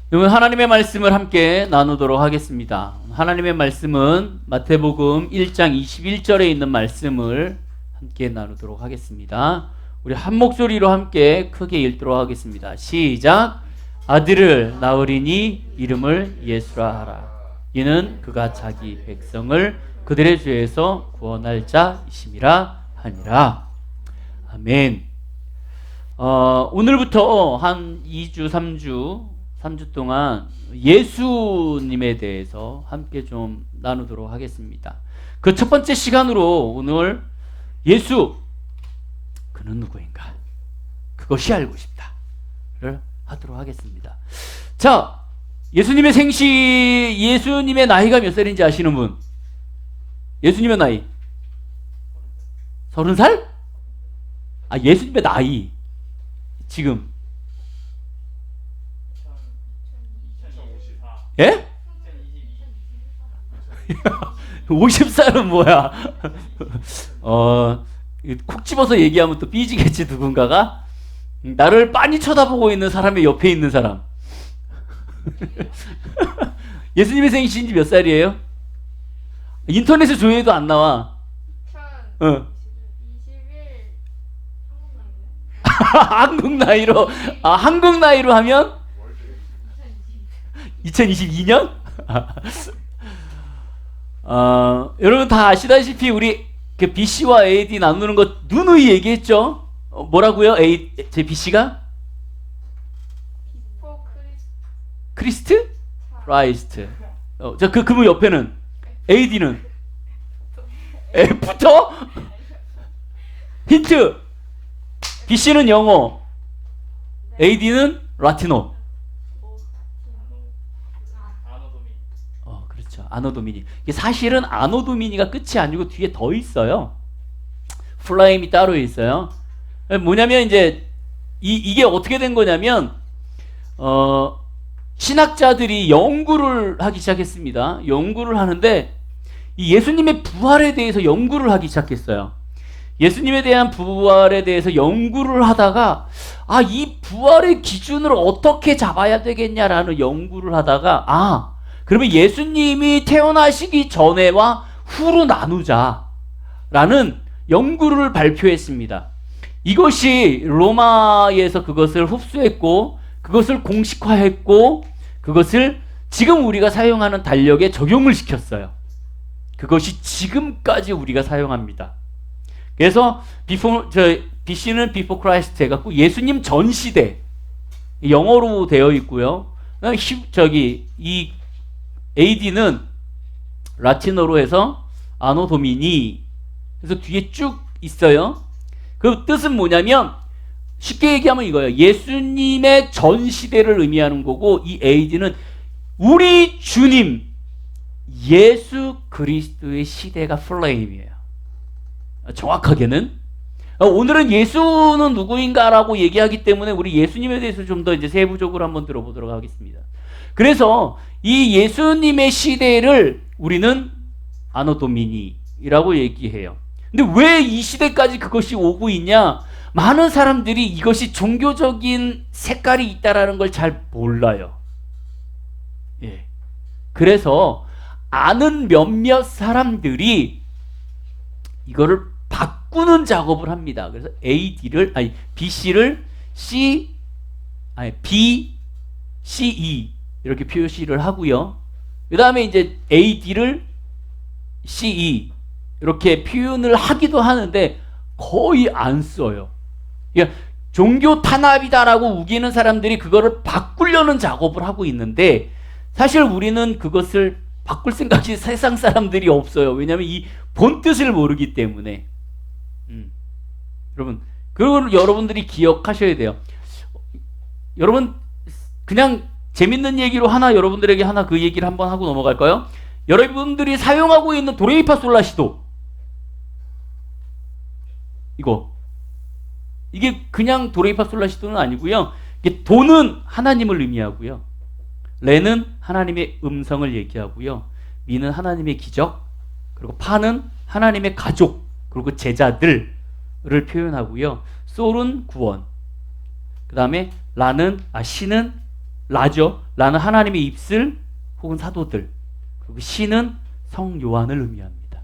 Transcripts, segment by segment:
여러분, 하나님의 말씀을 함께 나누도록 하겠습니다. 하나님의 말씀은 마태복음 1장 21절에 있는 말씀을 함께 나누도록 하겠습니다. 우리 한 목소리로 함께 크게 읽도록 하겠습니다. 시작. 아들을 낳으리니 이름을 예수라 하라. 이는 그가 자기 백성을 그들의 죄에서 구원할 자이심이라 하니라. 아멘. 오늘부터 한 2주, 3주 동안 예수님에 대해서 함께 좀 나누도록 하겠습니다. 그 첫 번째 시간으로 오늘 예수, 그는 누구인가? 그것이 알고 싶다를 하도록 하겠습니다. 자, 예수님의 생시, 예수님의 나이가 몇 살인지 아시는 분? 예수님의 나이 30살? 예수님의 나이 지금 예? 50살은 뭐야? 콕 집어서 얘기하면 또 삐지겠지, 누군가가. 나를 빤히 쳐다보고 있는 사람의 옆에 있는 사람. 예수님의 생신지 몇 살이에요? 인터넷에 조회도 안 나와. 2021 한국 나이로. 한국 나이로 하면 2022년? 여러분 다 아시다시피 우리 BC와 AD 나누는 거 누누이 얘기했죠? 뭐라고요? 제 BC가? 비포 크리스트? 크라이스트. 그분 옆에는 AD는? F부터? 힌트! BC는 영어, AD는 라틴어. 그렇죠. 아노도미니. 사실은 아노도미니가 끝이 아니고 뒤에 더 있어요. 플라임이 따로 있어요. 뭐냐면 이제 이게 어떻게 된 거냐면 신학자들이 연구를 하기 시작했습니다. 연구를 하는데 이 예수님의 부활에 대해서 연구를 하기 시작했어요. 예수님에 대한 부활에 대해서 연구를 하다가 이 부활의 기준을 어떻게 잡아야 되겠냐라는 연구를 하다가 그러면 예수님이 태어나시기 전에와 후로 나누자라는 연구를 발표했습니다. 이것이 로마에서 그것을 흡수했고 그것을 공식화했고 그것을 지금 우리가 사용하는 달력에 적용을 시켰어요. 그것이 지금까지 우리가 사용합니다. 그래서 BC는 Before Christ 해갖고 예수님 전 시대 영어로 되어 있고요. 이 AD는 라틴어로 해서 아노 도미니. 그래서 뒤에 쭉 있어요. 그 뜻은 뭐냐면 쉽게 얘기하면 이거예요. 예수님의 전 시대를 의미하는 거고 이 AD는 우리 주님 예수 그리스도의 시대가 플레임이에요. 정확하게는 오늘은 예수는 누구인가라고 얘기하기 때문에 우리 예수님에 대해서 좀 더 이제 세부적으로 한번 들어보도록 하겠습니다. 그래서 이 예수님의 시대를 우리는 아노 도미니라고 얘기해요. 근데 왜 이 시대까지 그것이 오고 있냐? 많은 사람들이 이것이 종교적인 색깔이 있다라는 걸 잘 몰라요. 그래서 아는 몇몇 사람들이 이거를 바꾸는 작업을 합니다. 그래서 BC를 BCE 이렇게 표시를 하고요. 그 다음에 이제 AD를 CE 이렇게 표현을 하기도 하는데 거의 안 써요. 그러니까 종교 탄압이다라고 우기는 사람들이 그거를 바꾸려는 작업을 하고 있는데 사실 우리는 그것을 바꿀 생각이 세상 사람들이 없어요. 왜냐하면 이 본뜻을 모르기 때문에. 여러분, 그리고 여러분들이 기억하셔야 돼요. 여러분 그냥 재밌는 얘기로 여러분들에게 그 얘기를 한번 하고 넘어갈까요? 여러분들이 사용하고 있는 도레미파솔라시도 이게 그냥 도레미파솔라시도는 아니고요. 이게 도는 하나님을 의미하고요. 레는 하나님의 음성을 얘기하고요. 미는 하나님의 기적, 그리고 파는 하나님의 가족, 그리고 제자들을 표현하고요. 솔은 구원, 그 다음에 시는 라죠. 라는 하나님의 입술 혹은 사도들, 그리고 시는 성 요한을 의미합니다.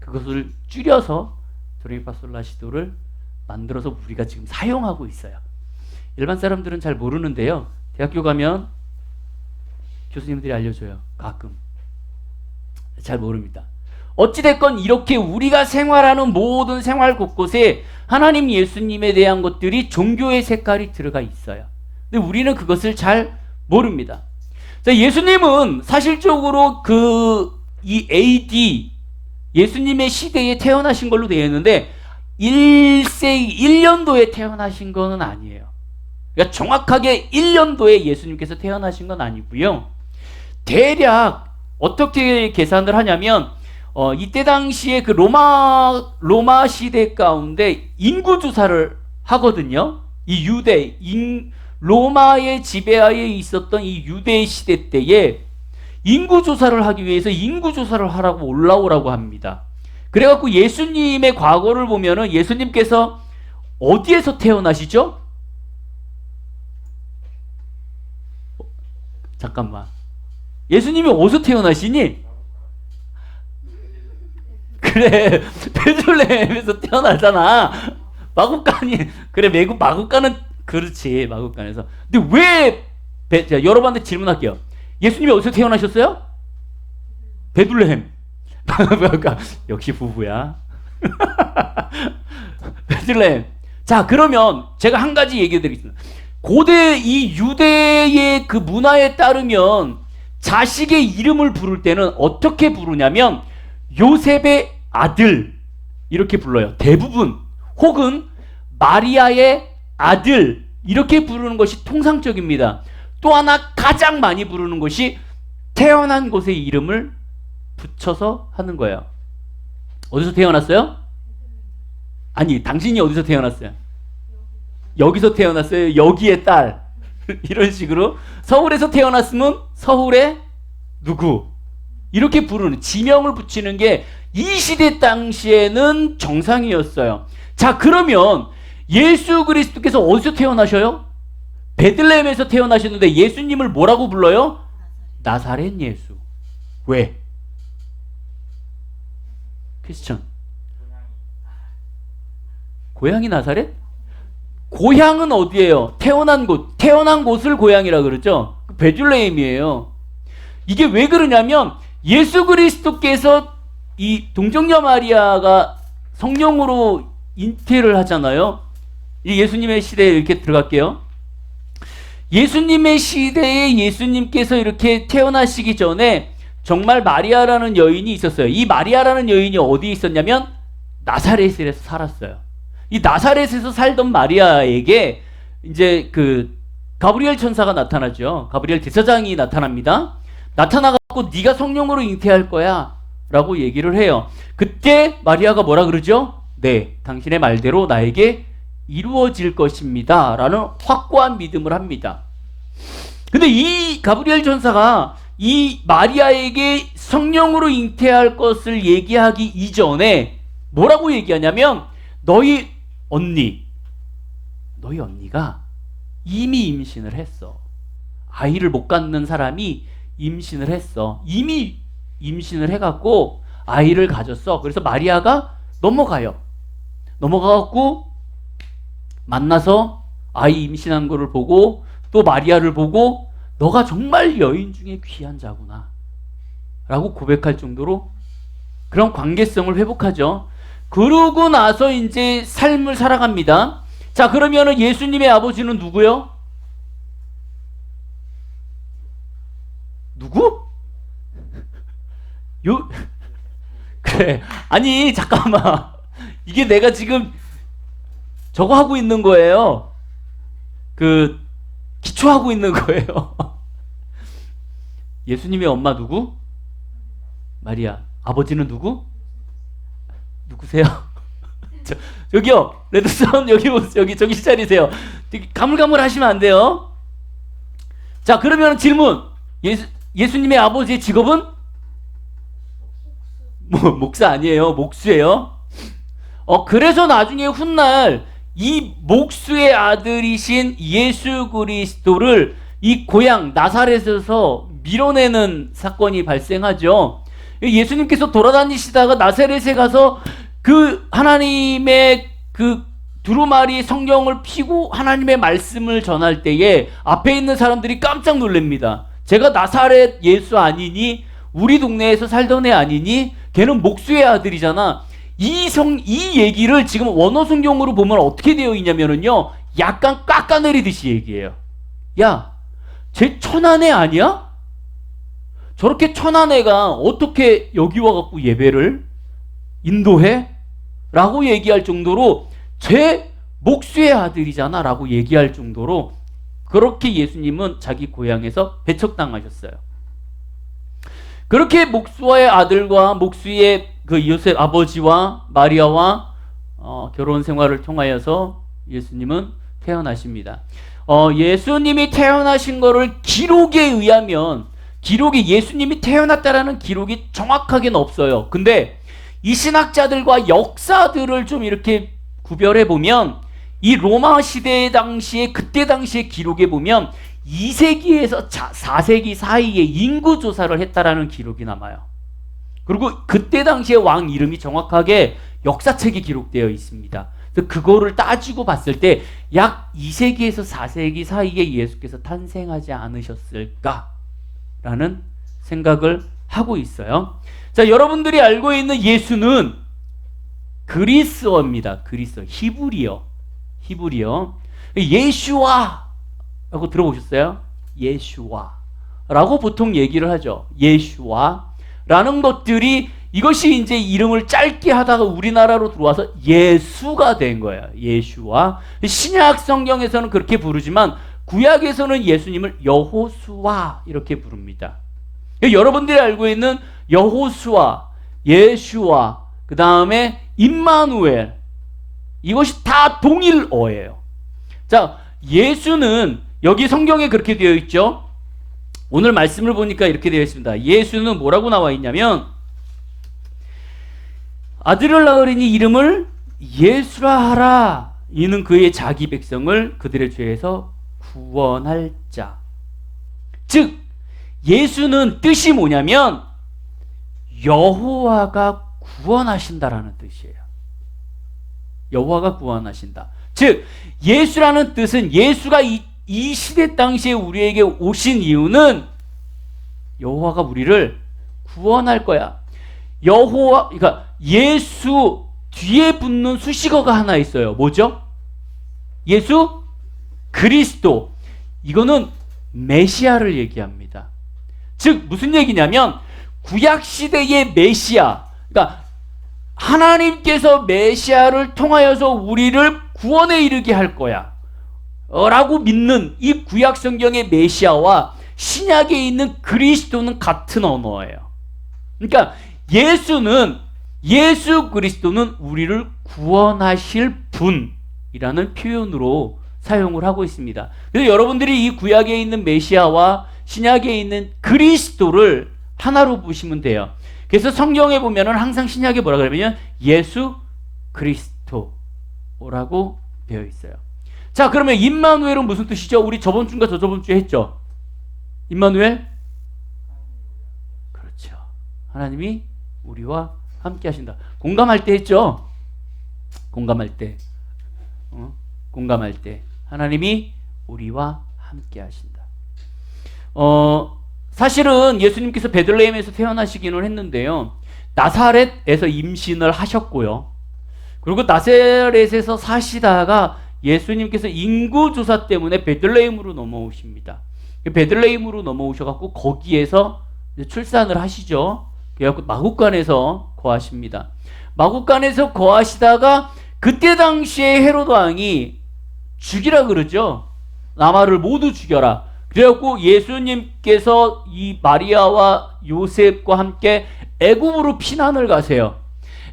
그것을 줄여서 도레미파솔라시도를 만들어서 우리가 지금 사용하고 있어요. 일반 사람들은 잘 모르는데요. 대학교 가면 교수님들이 알려줘요. 가끔. 잘 모릅니다. 어찌됐건 이렇게 우리가 생활하는 모든 생활 곳곳에 하나님 예수님에 대한 것들이 종교의 색깔이 들어가 있어요. 근데 우리는 그것을 잘 모릅니다. 자, 예수님은 사실적으로 이 AD 예수님의 시대에 태어나신 걸로 되어 있는데 1세기 1년도에 태어나신 거는 아니에요. 그러니까 정확하게 1년도에 예수님께서 태어나신 건 아니고요. 대략 어떻게 계산을 하냐면 이때 당시에 그 로마 시대 가운데 인구 조사를 하거든요. 이 로마의 지배하에 있었던 이 유대 시대 때에 인구 조사를 하기 위해서 인구 조사를 하라고 올라오라고 합니다. 그래갖고 예수님의 과거를 보면은 예수님께서 어디에서 태어나시죠? 잠깐만. 예수님이 어디서 태어나시니? 그래, 베들레헴에서 태어나잖아. 마구간이, 그래, 마구간은, 그렇지, 마구간에서. 근데 자, 여러분한테 질문할게요. 예수님이 어디서 태어나셨어요? 베들레헴. 역시 부부야. 베들레헴. 자, 그러면 제가 한 가지 얘기해 드리겠습니다. 고대 이 유대의 그 문화에 따르면 자식의 이름을 부를 때는 어떻게 부르냐면 요셉의 아들 이렇게 불러요. 대부분. 혹은 마리아의 아들 이렇게 부르는 것이 통상적입니다. 또 하나 가장 많이 부르는 것이 태어난 곳의 이름을 붙여서 하는 거예요. 어디서 태어났어요? 아니, 당신이 어디서 태어났어요? 여기서 태어났어요. 여기의 딸. 이런 식으로 서울에서 태어났으면 서울의 누구 이렇게 부르는 지명을 붙이는 게 이 시대 당시에는 정상이었어요. 자, 그러면 예수 그리스도께서 어디서 태어나셔요? 베들레헴에서 태어나셨는데 예수님을 뭐라고 불러요? 나사렛 예수. 왜? 퀘스천. 고향이 나사렛? 고향은 어디예요? 태어난 곳을 고향이라 그러죠. 베들레헴이에요. 이게 왜 그러냐면 예수 그리스도께서 이 동정녀 마리아가 성령으로 잉태를 하잖아요. 이 예수님의 시대에 이렇게 들어갈게요. 예수님의 시대에 예수님께서 이렇게 태어나시기 전에 정말 마리아라는 여인이 있었어요. 이 마리아라는 여인이 어디에 있었냐면 나사렛에서 살았어요. 이 나사렛에서 살던 마리아에게 이제 그 가브리엘 천사가 나타나죠. 가브리엘 대사장이 나타납니다. 나타나갖고 네가 성령으로 잉태할 거야 라고 얘기를 해요. 그때 마리아가 뭐라 그러죠? 네, 당신의 말대로 나에게 이루어질 것입니다 라는 확고한 믿음을 합니다. 근데 이 가브리엘 천사가 이 마리아에게 성령으로 잉태할 것을 얘기하기 이전에 뭐라고 얘기하냐면 너희 언니가 이미 임신을 했어. 아이를 못 갖는 사람이 임신을 했어. 이미 임신을 해갖고 아이를 가졌어. 그래서 마리아가 넘어가갖고 만나서 아이 임신한 거를 보고 또 마리아를 보고 너가 정말 여인 중에 귀한 자구나 라고 고백할 정도로 그런 관계성을 회복하죠. 그러고 나서 이제 삶을 살아갑니다. 자, 그러면은 예수님의 아버지는 누구요? 누구? 그래. 아니, 잠깐만. 이게 내가 지금 저거 하고 있는 거예요. 기초하고 있는 거예요. 예수님의 엄마 누구? 마리아. 아버지는 누구? 누구세요? 저기요, 레드선 여기 저기 자리세요. 가물가물 하시면 안 돼요. 자, 그러면 질문. 예수님의 아버지의 직업은? 목사 아니에요. 목수예요. 그래서 나중에 훗날 이 목수의 아들이신 예수 그리스도를 이 고향 나사렛에서 밀어내는 사건이 발생하죠. 예수님께서 돌아다니시다가 나사렛에 가서 그 하나님의 그 두루마리 성경을 피고 하나님의 말씀을 전할 때에 앞에 있는 사람들이 깜짝 놀랍니다. 제가 나사렛 예수 아니니? 우리 동네에서 살던 애 아니니? 걔는 목수의 아들이잖아. 이 얘기를 지금 원어 성경으로 보면 어떻게 되어 있냐면요, 약간 깎아내리듯이 얘기해요. 야, 쟤 천한 애 아니야? 저렇게 천한 애가 어떻게 여기 와갖고 예배를 인도해? 라고 얘기할 정도로 쟤 목수의 아들이잖아 라고 얘기할 정도로 그렇게 예수님은 자기 고향에서 배척당하셨어요. 그렇게 목수의 아들과 목수의 그 요셉 아버지와 마리아와 결혼 생활을 통하여서 예수님은 태어나십니다. 예수님이 태어나신 거를 기록에 의하면, 기록에 예수님이 태어났다라는 기록이 정확하게는 없어요. 근데 이 신학자들과 역사들을 좀 이렇게 구별해 보면 이 로마 시대 당시에, 그때 당시의 기록에 보면 2세기에서 4세기 사이에 인구 조사를 했다라는 기록이 남아요. 그리고 그때 당시의 왕 이름이 정확하게 역사책에 기록되어 있습니다. 그래서 그거를 따지고 봤을 때 약 2세기에서 4세기 사이에 예수께서 탄생하지 않으셨을까라는 생각을 하고 있어요. 자, 여러분들이 알고 있는 예수는 그리스어입니다. 그리스어, 히브리어. 예슈아라고 들어보셨어요? 예슈아라고 보통 얘기를 하죠. 예슈아라는 것들이, 이것이 이제 이름을 짧게 하다가 우리나라로 들어와서 예수가 된 거예요. 예슈아. 신약 성경에서는 그렇게 부르지만 구약에서는 예수님을 여호수아 이렇게 부릅니다. 여러분들이 알고 있는 여호수아, 예슈아, 그 다음에 임마누엘, 이것이 다 동일어예요. 자, 예수는 여기 성경에 그렇게 되어 있죠. 오늘 말씀을 보니까 이렇게 되어 있습니다. 예수는 뭐라고 나와 있냐면, 아들을 낳으리니 이름을 예수라 하라. 이는 그의 자기 백성을 그들의 죄에서 구원할 자. 즉 예수는 뜻이 뭐냐면 여호와가 구원하신다라는 뜻이에요. 여호와가 구원하신다. 즉 예수라는 뜻은, 예수가 이 시대 당시에 우리에게 오신 이유는 여호와가 우리를 구원할 거야. 여호와, 그러니까 예수 뒤에 붙는 수식어가 하나 있어요. 뭐죠? 예수 그리스도. 이거는 메시아를 얘기합니다. 즉 무슨 얘기냐면 구약 시대의 메시아, 그러니까 하나님께서 메시아를 통하여서 우리를 구원에 이르게 할 거야 라고 믿는 이 구약 성경의 메시아와 신약에 있는 그리스도는 같은 언어예요. 그러니까 예수 그리스도는 우리를 구원하실 분이라는 표현으로 사용을 하고 있습니다. 그래서 여러분들이 이 구약에 있는 메시아와 신약에 있는 그리스도를 하나로 보시면 돼요. 그래서 성경에 보면은 항상 신약에 뭐라 그러냐면 예수 그리스도라고 되어 있어요. 자, 그러면 임마누엘은 무슨 뜻이죠? 우리 저번 주인가 저저번 주에 했죠. 임마누엘? 그렇죠. 하나님이 우리와 함께 하신다. 공감할 때 했죠? 공감할 때. 공감할 때. 하나님이 우리와 함께 하신다. 사실은 예수님께서 베들레헴에서 태어나시기는 했는데요. 나사렛에서 임신을 하셨고요. 그리고 나사렛에서 사시다가 예수님께서 인구조사 때문에 베들레헴으로 넘어오십니다. 베들레헴으로 넘어오셔갖고 거기에서 출산을 하시죠. 그래갖고 마국간에서 거하십니다. 마국간에서 거하시다가 그때 당시에 헤로드 왕이 죽이라 그러죠. 남아를 모두 죽여라. 그래갖고 예수님께서 이 마리아와 요셉과 함께 애굽으로 피난을 가세요.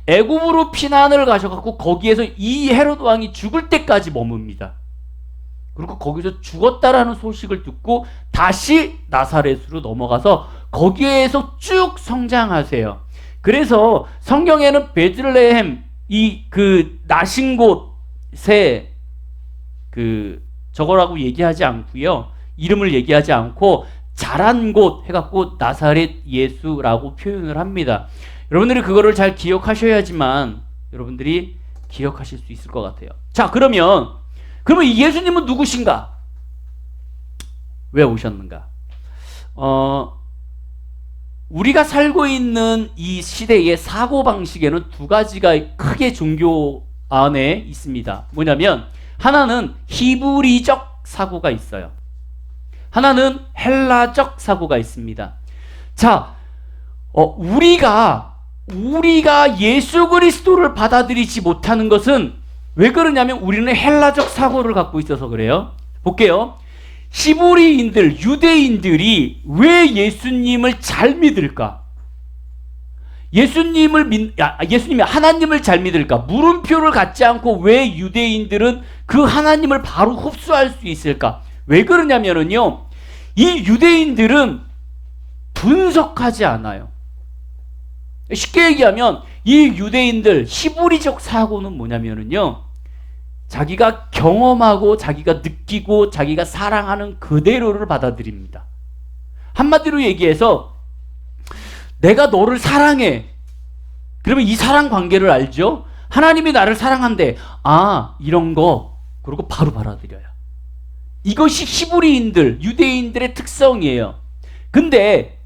애굽으로 피난을 가셔갖고 거기에서 이 헤로드 왕이 죽을 때까지 머뭅니다. 그리고 거기서 죽었다라는 소식을 듣고 다시 나사렛으로 넘어가서 거기에서 쭉 성장하세요. 그래서 성경에는 베들레헴, 나신 곳에 저거라고 얘기하지 않고요. 이름을 얘기하지 않고 자란 곳 해갖고 나사렛 예수라고 표현을 합니다. 여러분들이 그거를 잘 기억하셔야지만 여러분들이 기억하실 수 있을 것 같아요. 자, 그러면 이 예수님은 누구신가? 왜 오셨는가? 우리가 살고 있는 이 시대의 사고방식에는 두 가지가 크게 종교 안에 있습니다. 뭐냐면 하나는 히브리적 사고가 있어요. 하나는 헬라적 사고가 있습니다. 자, 우리가 예수 그리스도를 받아들이지 못하는 것은 왜 그러냐면 우리는 헬라적 사고를 갖고 있어서 그래요. 볼게요. 히브리인들, 유대인들이 왜 예수님을 잘 믿을까? 예수님이 하나님을 잘 믿을까? 물음표를 갖지 않고 왜 유대인들은 그 하나님을 바로 흡수할 수 있을까? 왜 그러냐면요, 이 유대인들은 분석하지 않아요. 쉽게 얘기하면 이 유대인들 히브리적 사고는 뭐냐면요, 자기가 경험하고 자기가 느끼고 자기가 사랑하는 그대로를 받아들입니다. 한마디로 얘기해서 내가 너를 사랑해. 그러면 이 사랑 관계를 알죠? 하나님이 나를 사랑한대. 아, 이런 거. 그리고 바로 받아들여요. 이것이 히브리인들, 유대인들의 특성이에요. 근데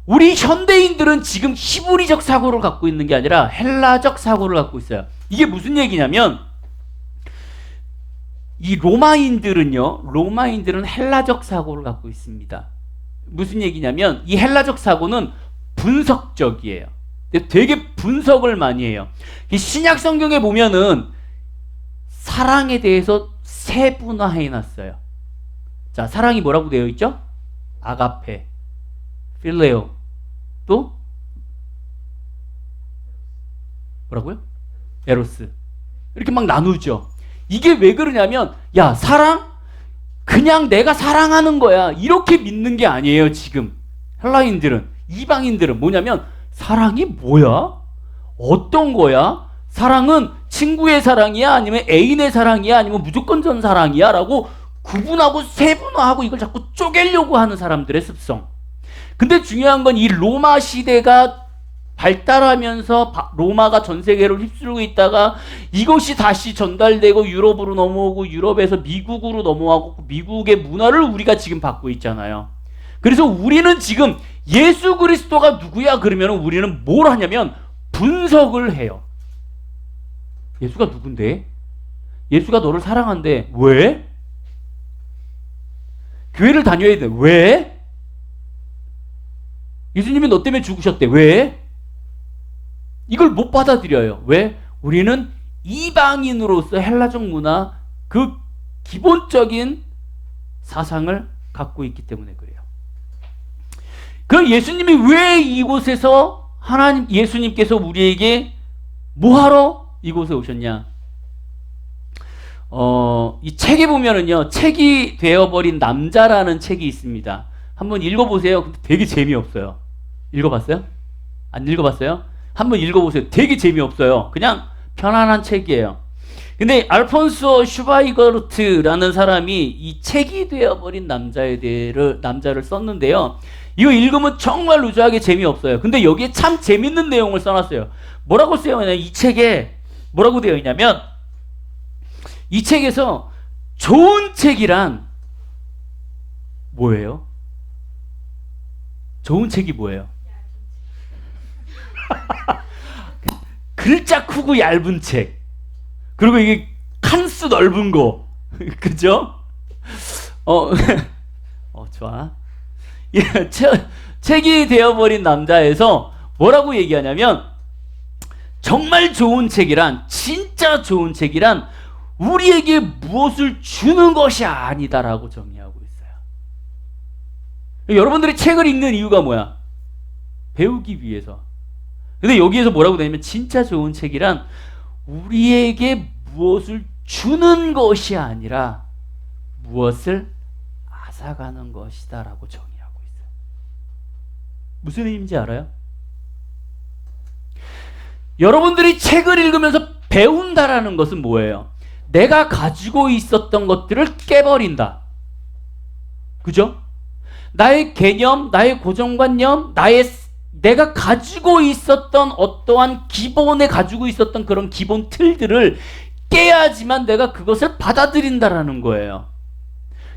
우리 현대인들은 지금 히브리적 사고를 갖고 있는 게 아니라 헬라적 사고를 갖고 있어요. 이게 무슨 얘기냐면 이 로마인들은 헬라적 사고를 갖고 있습니다. 무슨 얘기냐면 이 헬라적 사고는 분석적이에요. 되게 분석을 많이 해요. 신약 성경에 보면은 사랑에 대해서 세분화해 놨어요. 자, 사랑이 뭐라고 되어 있죠? 아가페, 필레오, 또 뭐라고요? 에로스. 이렇게 막 나누죠. 이게 왜 그러냐면, 야, 사랑? 그냥 내가 사랑하는 거야. 이렇게 믿는 게 아니에요, 지금. 헬라인들은, 이방인들은 뭐냐면, 사랑이 뭐야? 어떤 거야? 사랑은 친구의 사랑이야? 아니면 애인의 사랑이야? 아니면 무조건전 사랑이야? 라고 구분하고 세분화하고 이걸 자꾸 쪼개려고 하는 사람들의 습성. 근데 중요한 건 이 로마 시대가 발달하면서 로마가 전 세계를 휩쓸고 있다가 이것이 다시 전달되고 유럽으로 넘어오고 유럽에서 미국으로 넘어가고 미국의 문화를 우리가 지금 받고 있잖아요. 그래서 우리는 지금 예수 그리스도가 누구야? 그러면 우리는 뭘 하냐면 분석을 해요. 예수가 누군데? 예수가 너를 사랑한대. 왜? 교회를 다녀야 돼. 왜? 예수님이 너 때문에 죽으셨대. 왜? 이걸 못 받아들여요. 왜? 우리는 이방인으로서 헬라적 문화, 그 기본적인 사상을 갖고 있기 때문에 그래요. 그럼 예수님이 왜 이곳에서 예수님께서 우리에게 뭐하러 이곳에 오셨냐? 이 책에 보면은요, 책이 되어버린 남자라는 책이 있습니다. 한번 읽어보세요. 근데 되게 재미없어요. 읽어봤어요? 안 읽어봤어요? 한번 읽어보세요. 되게 재미없어요. 그냥 편안한 책이에요. 근데 알폰소 슈바이거르트라는 사람이 이 책이 되어버린 남자를 썼는데요. 이거 읽으면 정말 루즈하게 재미없어요. 근데 여기에 참 재밌는 내용을 써놨어요. 뭐라고 써있냐면 이 책에 뭐라고 되어 있냐면 이 책에서 좋은 책이란 뭐예요? 좋은 책이 뭐예요? 글자 크고 얇은 책. 그리고 이게 칸수 넓은 거. 그죠? 좋아. 책이 되어버린 남자에서 뭐라고 얘기하냐면 정말 좋은 책이란, 진짜 좋은 책이란 우리에게 무엇을 주는 것이 아니다라고 정의하고 있어요. 여러분들이 책을 읽는 이유가 뭐야? 배우기 위해서. 근데 여기에서 뭐라고 되냐면 진짜 좋은 책이란 우리에게 무엇을 주는 것이 아니라 무엇을 앗아가는 것이다 라고 정의하고 있어요. 무슨 의미인지 알아요? 여러분들이 책을 읽으면서 배운다라는 것은 뭐예요? 내가 가지고 있었던 것들을 깨버린다. 그죠? 나의 개념, 나의 고정관념, 내가 가지고 있었던 어떠한 기본에 가지고 있었던 그런 기본 틀들을 깨야지만 내가 그것을 받아들인다라는 거예요.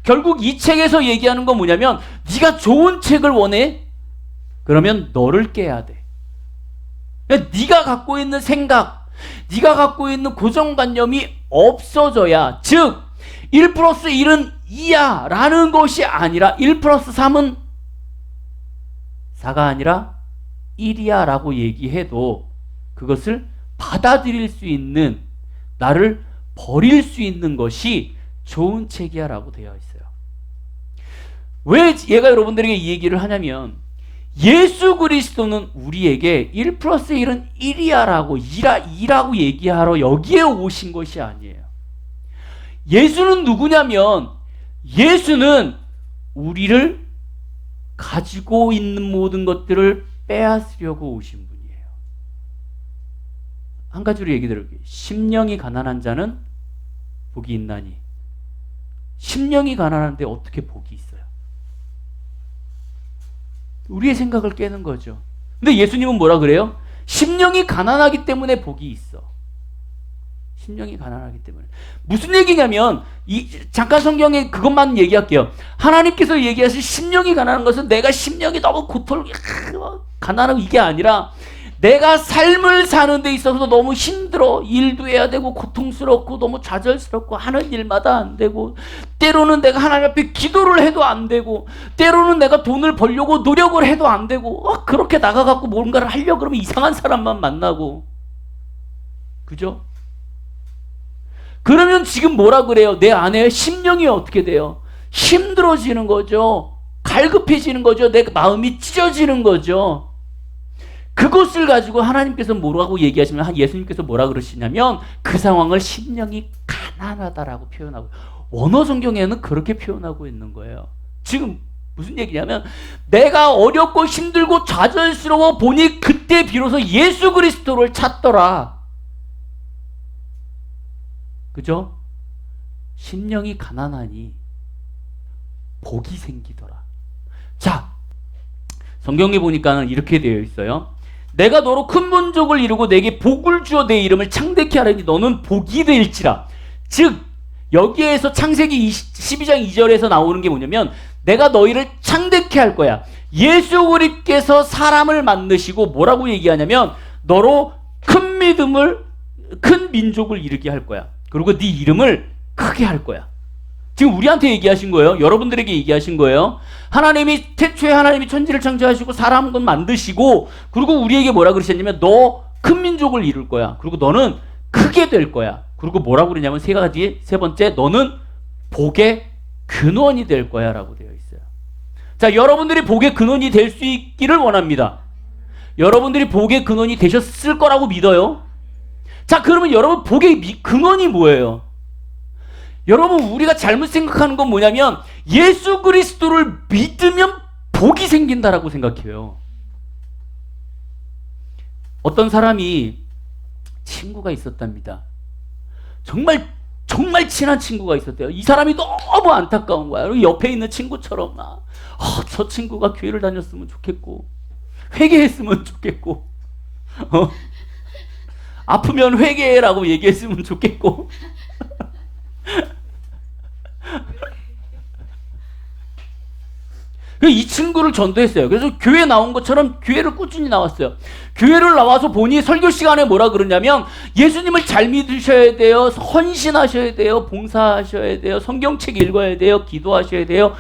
결국 이 책에서 얘기하는 건 뭐냐면, 네가 좋은 책을 원해? 그러면 너를 깨야 돼. 네가 갖고 있는 생각, 네가 갖고 있는 고정관념이 없어져야, 즉 1 플러스 1은 2야 라는 것이 아니라 1 플러스 3은 4가 아니라 1이야 라고 얘기해도 그것을 받아들일 수 있는, 나를 버릴 수 있는 것이 좋은 책이야 라고 되어 있어요. 왜 얘가 여러분들에게 이 얘기를 하냐면, 예수 그리스도는 우리에게 1 플러스 1은 1이야 라고 2라고 얘기하러 여기에 오신 것이 아니에요. 예수는 누구냐면, 예수는 우리를 가지고 있는 모든 것들을 빼앗으려고 오신 분이에요. 한 가지로 얘기 드릴게요. 심령이 가난한 자는 복이 있나니. 심령이 가난한데 어떻게 복이 있어요? 우리의 생각을 깨는 거죠. 근데 예수님은 뭐라 그래요? 심령이 가난하기 때문에 복이 있어. 심령이 가난하기 때문에. 무슨 얘기냐면, 잠깐 성경에 그것만 얘기할게요. 하나님께서 얘기하실 심령이 가난한 것은 내가 심령이 너무 가난하고 이게 아니라, 내가 삶을 사는 데 있어서 너무 힘들어. 일도 해야 되고 고통스럽고 너무 좌절스럽고 하는 일마다 안 되고, 때로는 내가 하나님 앞에 기도를 해도 안 되고, 때로는 내가 돈을 벌려고 노력을 해도 안 되고, 그렇게 나가갖고 뭔가를 하려고 그러면 이상한 사람만 만나고. 그죠? 그러면 지금 뭐라 그래요? 내 안에 심령이 어떻게 돼요? 힘들어지는 거죠. 갈급해지는 거죠. 내 마음이 찢어지는 거죠. 그것을 가지고 하나님께서 뭐라고 얘기하시면, 예수님께서 뭐라 그러시냐면, 그 상황을 심령이 가난하다라고 표현하고, 원어 성경에는 그렇게 표현하고 있는 거예요. 지금 무슨 얘기냐면, 내가 어렵고 힘들고 좌절스러워 보니 그때 비로소 예수 그리스도를 찾더라. 그죠? 심령이 가난하니 복이 생기더라. 자, 성경에 보니까는 이렇게 되어 있어요. 내가 너로 큰 민족을 이루고 내게 복을 주어 내 이름을 창대케 하려니 너는 복이 될지라. 즉 여기에서 창세기 12장 2절에서 나오는 게 뭐냐면, 내가 너희를 창대케 할 거야. 예수 그리스도께서 사람을 만드시고 뭐라고 얘기하냐면, 너로 큰 믿음을, 큰 민족을 이루게 할 거야. 그리고 네 이름을 크게 할 거야. 지금 우리한테 얘기하신 거예요. 여러분들에게 얘기하신 거예요. 하나님이 태초에 하나님이 천지를 창조하시고 사람을 만드시고, 그리고 우리에게 뭐라 그러셨냐면, 너 큰 민족을 이룰 거야. 그리고 너는 크게 될 거야. 그리고 뭐라고 그러냐면, 세 가지, 세 번째, 너는 복의 근원이 될 거야 라고 되어 있어요. 자, 여러분들이 복의 근원이 될 수 있기를 원합니다. 여러분들이 복의 근원이 되셨을 거라고 믿어요. 자, 그러면 여러분 복의 근원이 뭐예요? 여러분, 우리가 잘못 생각하는 건 뭐냐면, 예수 그리스도를 믿으면 복이 생긴다라고 생각해요. 어떤 사람이 친구가 있었답니다. 정말 친한 친구가 있었대요. 이 사람이 너무 안타까운 거야. 옆에 있는 친구처럼 저 친구가 교회를 다녔으면 좋겠고, 회개했으면 좋겠고, 아프면 회개라고 얘기했으면 좋겠고. 이 친구를 전도했어요. 그래서 교회 나온 것처럼 교회를 꾸준히 나왔어요. 교회를 나와서 보니 설교 시간에 뭐라 그러냐면, 예수님을 잘 믿으셔야 돼요. 헌신하셔야 돼요. 봉사하셔야 돼요. 성경책 읽어야 돼요. 기도하셔야 돼요.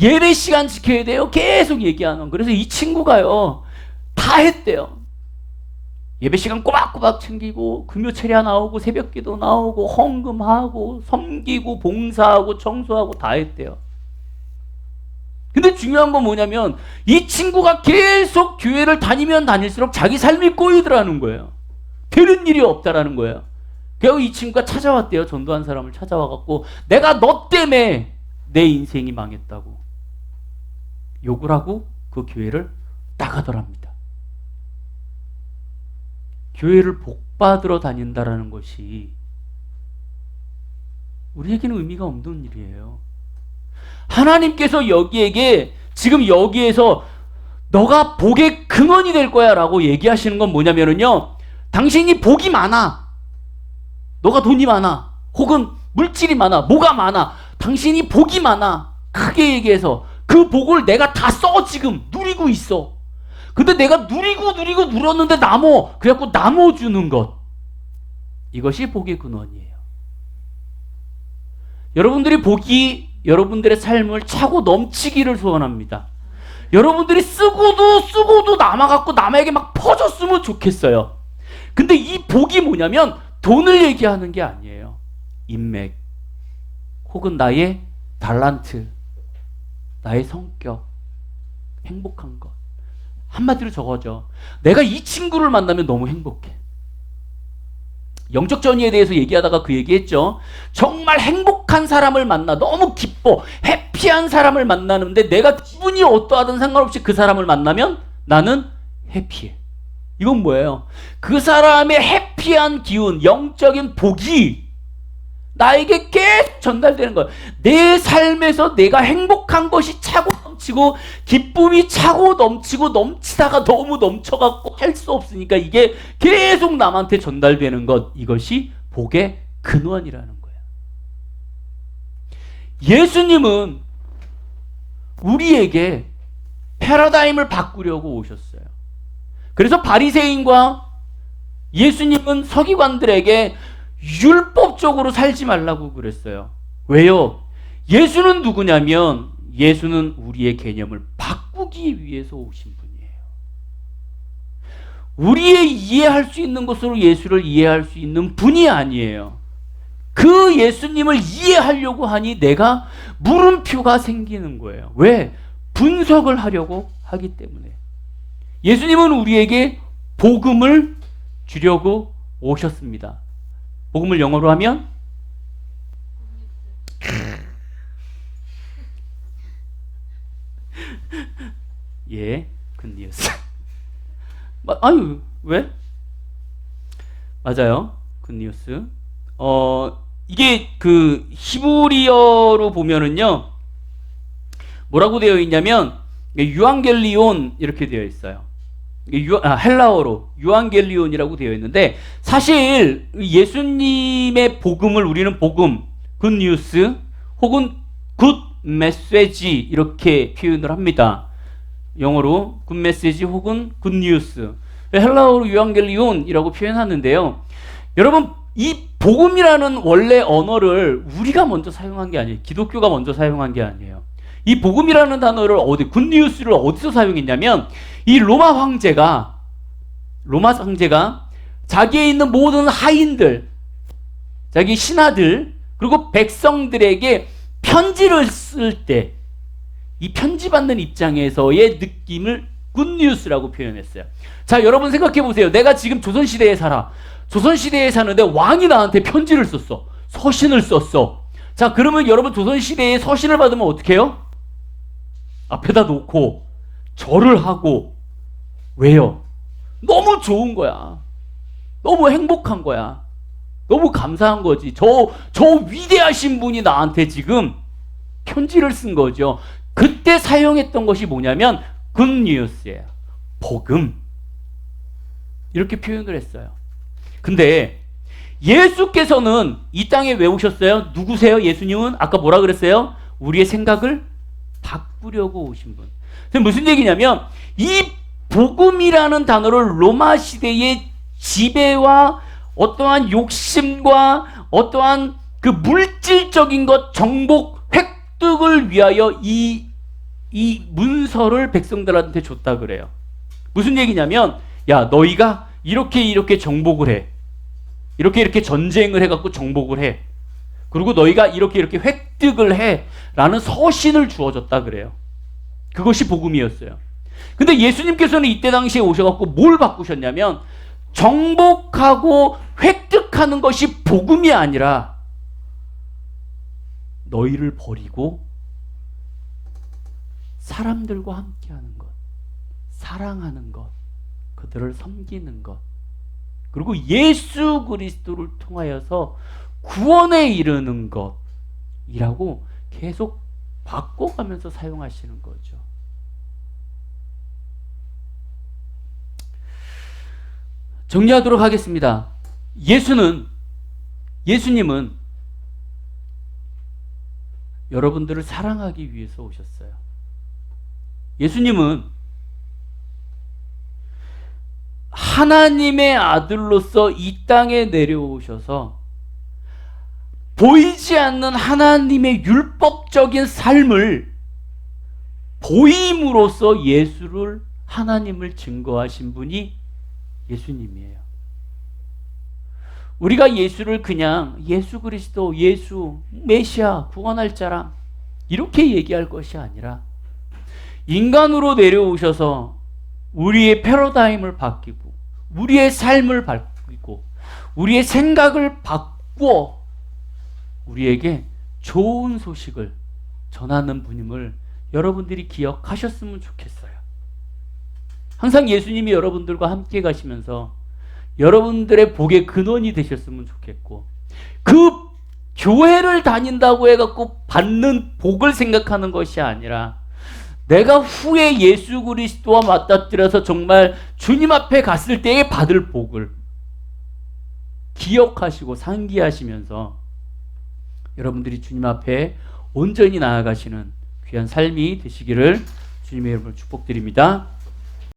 예배 시간 지켜야 돼요. 계속 얘기하는. 그래서 이 친구가요, 다 했대요. 예배 시간 꼬박꼬박 챙기고, 금요 체랴 나오고, 새벽 기도 나오고, 헌금하고, 섬기고, 봉사하고, 청소하고 다 했대요. 근데 중요한 건 뭐냐면, 이 친구가 계속 교회를 다니면 다닐수록 자기 삶이 꼬이더라는 거예요. 되는 일이 없다라는 거예요. 그래서 이 친구가 찾아왔대요. 전도한 사람을 찾아와갖고, 내가 너 때문에 내 인생이 망했다고 욕을 하고 그 교회를 나가더랍니다. 교회를 복받으러 다닌다라는 것이 우리에게는 의미가 없는 일이에요. 하나님께서 지금 여기에서 너가 복의 근원이 될 거야 라고 얘기하시는 건 뭐냐면요, 당신이 복이 많아, 너가 돈이 많아, 혹은 물질이 많아, 뭐가 많아, 당신이 복이 많아, 크게 얘기해서 그 복을 내가 다 써, 지금 누리고 있어. 근데 내가 누리고 누렸는데 그래갖고 나눠주는 것, 이것이 복의 근원이에요. 여러분들이 복이 여러분들의 삶을 차고 넘치기를 소원합니다. 여러분들이 쓰고도 남아갖고 남에게 막 퍼졌으면 좋겠어요. 근데 이 복이 뭐냐면 돈을 얘기하는 게 아니에요. 인맥, 혹은 나의 달란트, 나의 성격, 행복한 것. 한마디로 적어져. 내가 이 친구를 만나면 너무 행복해. 영적 전이에 대해서 얘기하다가 그 얘기했죠. 정말 행복한 사람을 만나 너무 기뻐, 해피한 사람을 만나는데 내가 기분이 어떠하든 상관없이 그 사람을 만나면 나는 해피해. 이건 뭐예요? 그 사람의 해피한 기운, 영적인 복이 나에게 계속 전달되는 거예요. 내 삶에서 내가 행복한 것이 차고 넘치고 기쁨이 차고 넘치고 넘치다가 너무 넘쳐갖고 할 수 없으니까 이게 계속 남한테 전달되는 것, 이것이 복의 근원이라는 거예요. 예수님은 우리에게 패러다임을 바꾸려고 오셨어요. 그래서 바리새인과 예수님은 서기관들에게 율법적으로 살지 말라고 그랬어요. 왜요? 예수는 누구냐면 예수는 우리의 개념을 바꾸기 위해서 오신 분이에요. 우리의 이해할 수 있는 것으로 예수를 이해할 수 있는 분이 아니에요. 그 예수님을 이해하려고 하니 내가 물음표가 생기는 거예요. 왜? 분석을 하려고 하기 때문에. 예수님은 우리에게 복음을 주려고 오셨습니다. 복음을 영어로 하면 예, 굿뉴스. 아유, 왜? 맞아요, 굿뉴스. 이게 그 히브리어로 보면은요, 뭐라고 되어 있냐면 유앙겔리온 이렇게 되어 있어요. 헬라어로 유앙겔리온이라고 되어 있는데, 사실 예수님의 복음을 우리는 복음, 굿뉴스 혹은 굿 메시지 이렇게 표현을 합니다. 영어로 굿 메시지 혹은 굿뉴스, 헬라어로 유앙겔리온이라고 표현하는데요. 여러분, 이 복음이라는 원래 언어를 우리가 먼저 사용한 게 아니에요. 기독교가 먼저 사용한 게 아니에요. 이 복음이라는 단어를 굿뉴스를 어디서 사용했냐면, 이 로마 황제가 자기에 있는 모든 하인들, 자기 신하들, 그리고 백성들에게 편지를 쓸 때 이 편지 받는 입장에서의 느낌을 굿뉴스라고 표현했어요. 자, 여러분 생각해 보세요. 내가 지금 조선시대에 살아. 조선시대에 사는데 왕이 나한테 편지를 썼어. 서신을 썼어. 자, 그러면 여러분 조선시대에 서신을 받으면 어떻게 해요? 앞에다 놓고 절을 하고. 왜요? 너무 좋은 거야. 너무 행복한 거야. 너무 감사한 거지. 저 위대하신 분이 나한테 지금 편지를 쓴 거죠. 그때 사용했던 것이 뭐냐면 굿뉴스예요. 복음. 이렇게 표현을 했어요. 근데 예수께서는 이 땅에 왜 오셨어요? 누구세요? 예수님은 아까 뭐라 그랬어요? 우리의 생각을 바꾸려고 오신 분. 무슨 얘기냐면, 이 복음이라는 단어를 로마 시대의 지배와 어떠한 욕심과 어떠한 그 물질적인 것, 정복, 획득을 위하여 이 문서를 백성들한테 줬다 그래요. 무슨 얘기냐면, 야, 너희가 이렇게 정복을 해. 이렇게 전쟁을 해갖고 정복을 해. 그리고 너희가 이렇게 획득을 해. 라는 서신을 주어졌다 그래요. 그것이 복음이었어요. 근데 예수님께서는 이때 당시에 오셔갖고 뭘 바꾸셨냐면, 정복하고 획득하는 것이 복음이 아니라 너희를 버리고 사람들과 함께하는 것, 사랑하는 것, 그들을 섬기는 것, 그리고 예수 그리스도를 통하여서 구원에 이르는 것이라고 계속 바꿔가면서 사용하시는 거죠. 정리하도록 하겠습니다. 예수님은 여러분들을 사랑하기 위해서 오셨어요. 예수님은 하나님의 아들로서 이 땅에 내려오셔서 보이지 않는 하나님의 율법적인 삶을 보임으로써 하나님을 증거하신 분이 예수님이에요. 우리가 예수를 그냥 예수 그리스도, 예수, 메시아, 구원할 자라 이렇게 얘기할 것이 아니라 인간으로 내려오셔서 우리의 패러다임을 바뀌고 우리의 삶을 바뀌고 우리의 생각을 바꾸어 우리에게 좋은 소식을 전하는 분임을 여러분들이 기억하셨으면 좋겠어요. 항상 예수님이 여러분들과 함께 가시면서 여러분들의 복의 근원이 되셨으면 좋겠고, 그 교회를 다닌다고 해갖고 받는 복을 생각하는 것이 아니라 내가 후에 예수 그리스도와 맞닥뜨려서 정말 주님 앞에 갔을 때에 받을 복을 기억하시고 상기하시면서 여러분들이 주님 앞에 온전히 나아가시는 귀한 삶이 되시기를 주님의 이름으로 축복드립니다.